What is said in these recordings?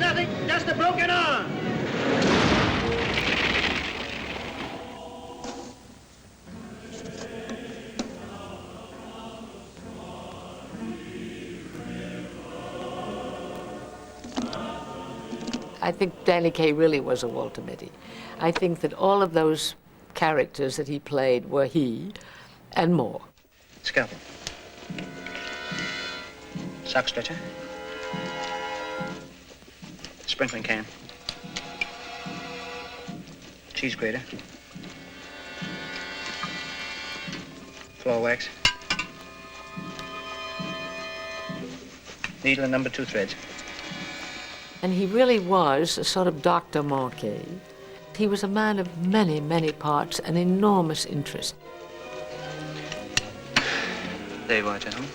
nothing, just a broken arm. I think Danny Kaye really was a Walter Mitty. I think that all of those characters that he played were he and more. Scalpel. Sock stretcher. Sprinkling can. Cheese grater. Floor wax. Needle and number 2 threads. And he really was a sort of Dr. Marquet. He was a man of many, many parts and enormous interest. There you are, gentlemen.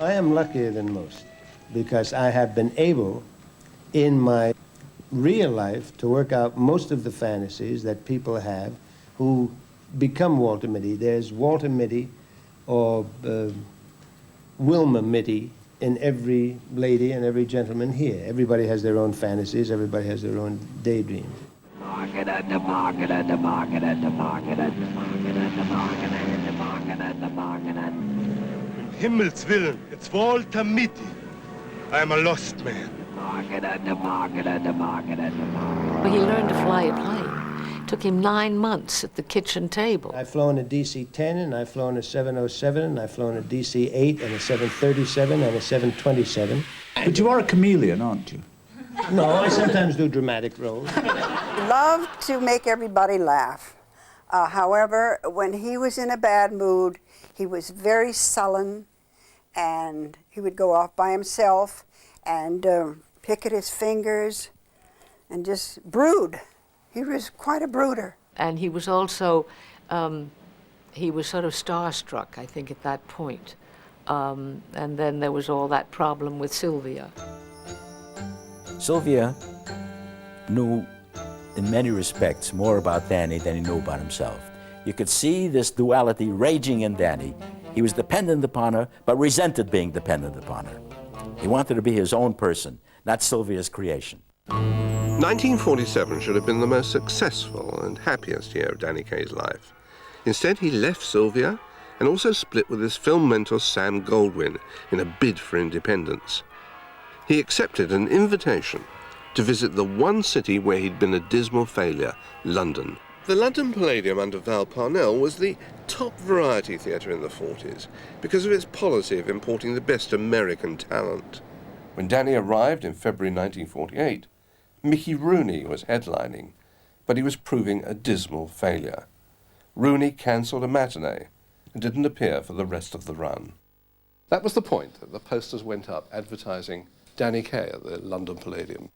I am luckier than most because I have been able, in my real life, to work out most of the fantasies that people have who become Walter Mitty. There's Walter Mitty or Wilma Mitty in every lady and every gentleman here. Everybody has their own fantasies, everybody has their own daydreams. Market at the market at the market at the market at the market at the market at the market at the market at Himmels Willen, it's Walter Mitty. I am a lost man. Market at the market at the market at the market. He learned to fly a plane. It took him 9 months at the kitchen table. I've flown a DC-10 and I've flown a 707 and I've flown a DC-8 and a 737 and a 727. But you are a chameleon, aren't you? No, I sometimes do dramatic roles. Loved to make everybody laugh. However, when he was in a bad mood, he was very sullen, and he would go off by himself and pick at his fingers and just brood. He was quite a brooder. And he was also, he was sort of starstruck, I think, at that point. And then there was all that problem with Sylvia. Sylvia knew, in many respects, more about Danny than he knew about himself. You could see this duality raging in Danny. He was dependent upon her, but resented being dependent upon her. He wanted to be his own person, not Sylvia's creation. 1947 should have been the most successful and happiest year of Danny Kaye's life. Instead, he left Sylvia and also split with his film mentor Sam Goldwyn in a bid for independence. He accepted an invitation to visit the one city where he'd been a dismal failure, London. The London Palladium under Val Parnell was the top variety theatre in the 40s because of its policy of importing the best American talent. When Danny arrived in February 1948, Mickey Rooney was headlining, but he was proving a dismal failure. Rooney cancelled a matinee and didn't appear for the rest of the run. That was the point that the posters went up advertising Danny Kaye at the London Palladium.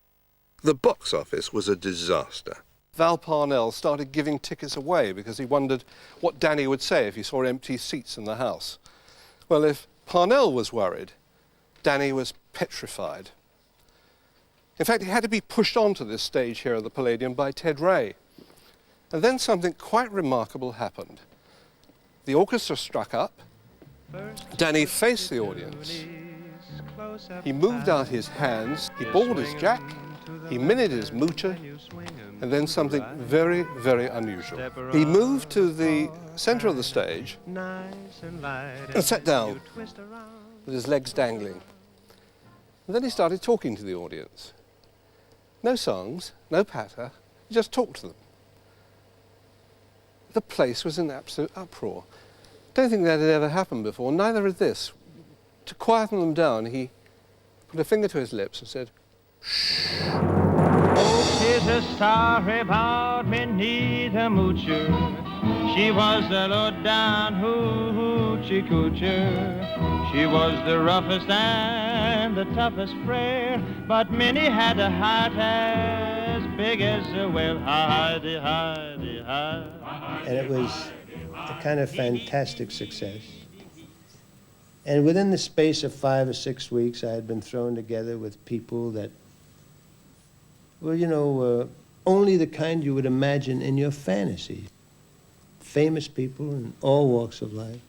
The box office was a disaster. Val Parnell started giving tickets away because he wondered what Danny would say if he saw empty seats in the house. Well, if Parnell was worried, Danny was petrified. In fact, he had to be pushed onto this stage here at the Palladium by Ted Ray. And then something quite remarkable happened. The orchestra struck up. Danny faced the audience. He moved out his hands, he balled his jack, he minted his moocher, and then something very, very unusual. He moved to the center of the stage and sat down with his legs dangling. And then he started talking to the audience. No songs, no patter, he just talked to them. The place was in absolute uproar. Don't think that had ever happened before, neither had this. To quieten them down, he put a finger to his lips and said, "Shh." Oh, 'tis a story about me, neither moocher. She was the low-down hoochie coocher. She was the roughest and the toughest frail, but Minnie had a heart as big as a whale. Hi-de, hi-de, hi. And it was a kind of fantastic success. And within the space of 5 or 6 weeks, I had been thrown together with people that were, you know, only the kind you would imagine in your fantasy. Famous people in all walks of life.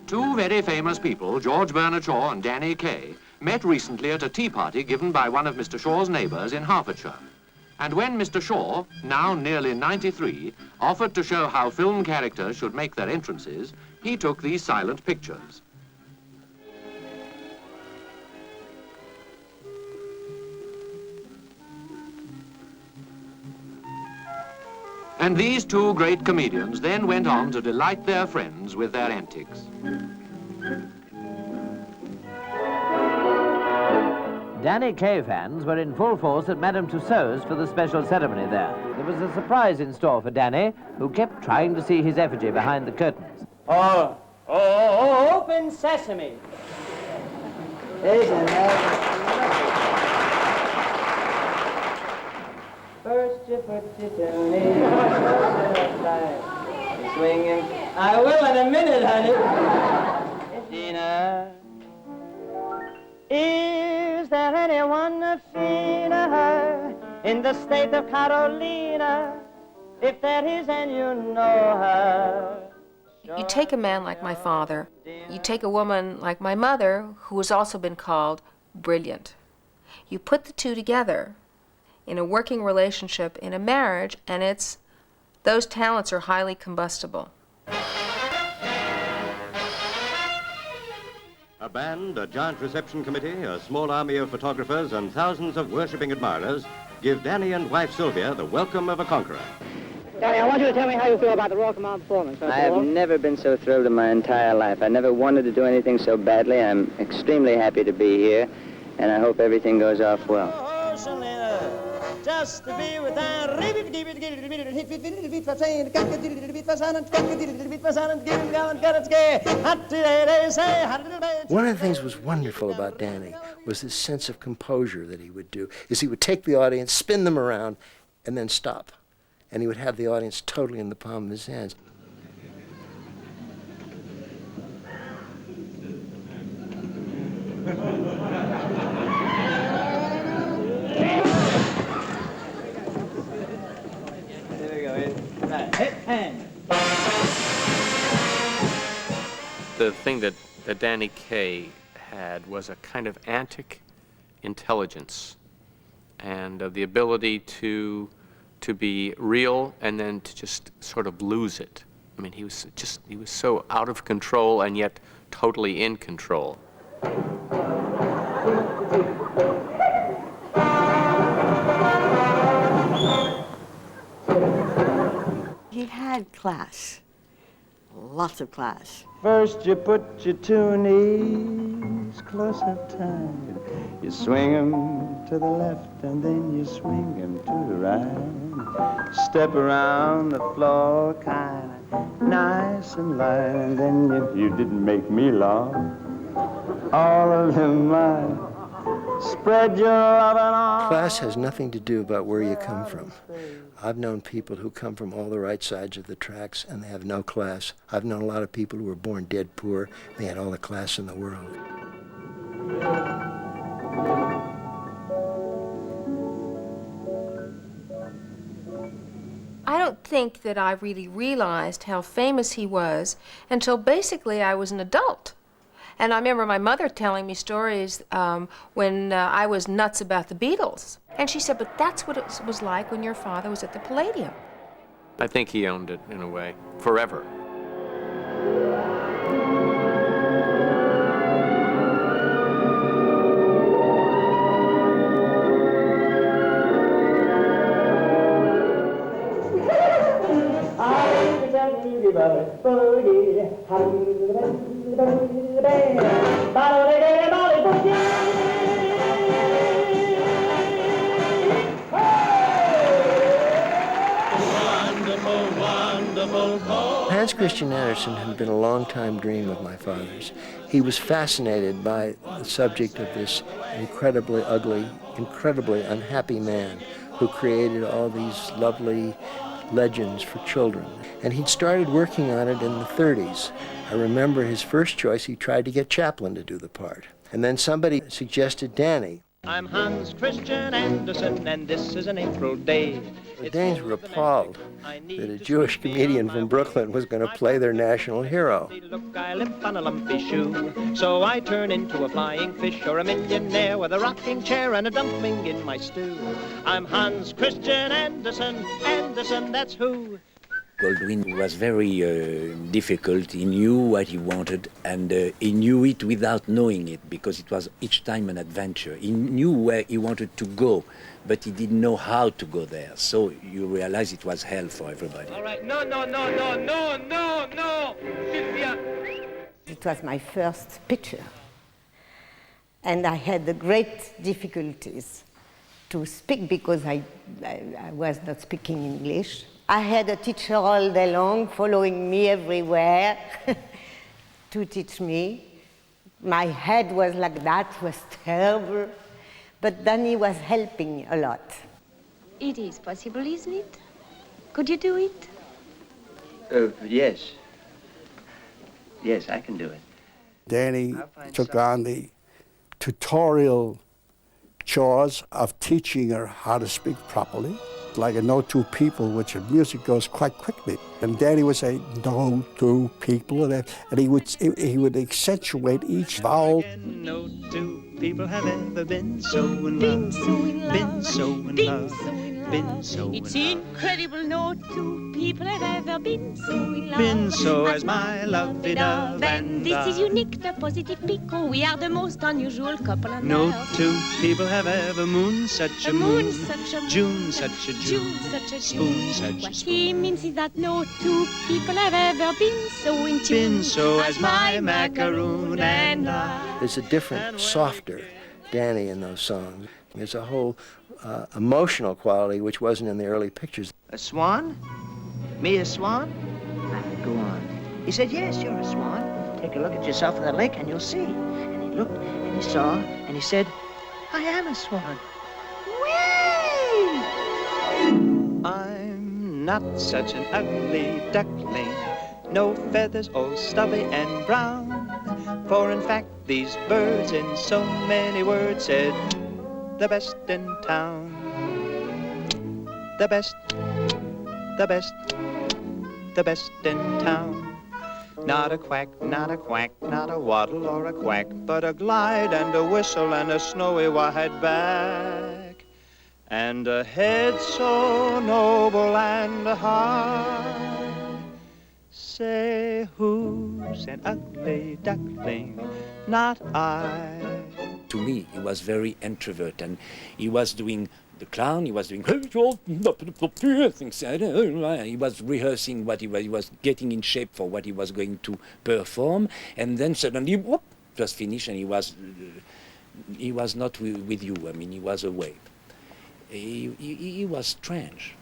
Two very famous people, George Bernard Shaw and Danny Kaye, met recently at a tea party given by one of Mr. Shaw's neighbours in Hertfordshire. And when Mr. Shaw, now nearly 93, offered to show how film characters should make their entrances, he took these silent pictures. And these two great comedians then went on to delight their friends with their antics. Danny Kaye fans were in full force at Madame Tussauds for the special ceremony there. There was a surprise in store for Danny, who kept trying to see his effigy behind the curtains. Oh, open sesame. Isn't that? First you put your toonie, swinging. I will in a minute, honey. Gina, is there anyone finer in the state of Carolina? If there is and you know her. You take a man like my father, you take a woman like my mother, who has also been called brilliant. You put the two together in a working relationship, in a marriage, and those talents are highly combustible. A band, a giant reception committee, a small army of photographers, and thousands of worshipping admirers give Danny and wife Sylvia the welcome of a conqueror. Danny, I want you to tell me how you feel about the Royal Command performance. I have never been so thrilled in my entire life. I never wanted to do anything so badly. I'm extremely happy to be here, and I hope everything goes off well. Just to be with One of the things that was wonderful about Danny was this sense of composure that he would do, is he would take the audience, spin them around, and then stop. And he would have the audience totally in the palm of his hands. The thing that Danny Kaye had was a kind of antic intelligence and the ability to be real and then to just sort of lose it. I mean, he was so out of control and yet totally in control. He had class, lots of class. First you put your two knees closer tight. You swing 'em to the left and then you swing 'em to the right. Step around the floor kinda nice and light, and then you didn't make me laugh. All of them mine. Spread your lovin' on. Class has nothing to do about where you come from. I've known people who come from all the right sides of the tracks and they have no class. I've known a lot of people who were born dead poor. They had all the class in the world. I don't think that I really realized how famous he was until basically I was an adult. And I remember my mother telling me stories when I was nuts about the Beatles. And she said, but that's what it was like when your father was at the Palladium. I think he owned it in a way, forever. Hans Christian Andersen had been a long-time dream of my father's. He was fascinated by the subject of this incredibly ugly, incredibly unhappy man who created all these lovely legends for children. And he'd started working on it in the 30s. I remember his first choice, he tried to get Chaplin to do the part. And then somebody suggested Danny. I'm Hans Christian Andersen, and this is an April day. The Danes were appalled that a Jewish comedian from Brooklyn was going to play their national hero. Look, I limp on a lumpy shoe, so I turn into a flying fish or a millionaire with a rocking chair and a dumpling in my stew. I'm Hans Christian Andersen, Andersen, that's who. Goldwyn was very difficult. He knew what he wanted, and he knew it without knowing it, because it was each time an adventure. He knew where he wanted to go, but he didn't know how to go there. So you realize it was hell for everybody. All right, no, Sylvia. It was my first picture, and I had the great difficulties to speak because I was not speaking English. I had a teacher all day long following me everywhere to teach me. My head was like that, was terrible, but Danny was helping a lot. It is possible, isn't it? Could you do it? Yes. Yes, I can do it. Danny took on the tutorial chores of teaching her how to speak properly, like a no two people, which in music goes quite quickly. And Danny would say, no two people, and he would accentuate each vowel. No two people have ever been so in love, been so in love, been so in love. It's incredible, no two people have ever been so in love. Been so as my lovey-dove and this is unique, the positive pico. We are the most unusual couple on no earth. two people have ever moon such a moon, such a June such a June, such a spoon such a What spoon. he means is that no two people have ever been so in tune. Been so as my macaroon and I. There's a different, softer Danny in those songs. There's a whole emotional quality which wasn't in the early pictures. A swan? Me a swan? Go on. He said, yes, you're a swan. Take a look at yourself in the lake and you'll see. And he looked and he saw and he said, I am a swan. Whee! I'm not such an ugly duckling, no feathers all stubby and brown. For in fact these birds in so many words said, the best in town. The best, the best, the best in town. Not a quack, not a quack, not a waddle or a quack, but a glide and a whistle and a snowy wide back. And a head so noble and high. Say, who's an ugly duckling? Not I. To me, he was very introvert, and he was doing the clown, he was doing things. He was rehearsing what he was getting in shape for what he was going to perform, and then suddenly, whoop, just finished, and he was not with you. I mean, he was away. He was strange.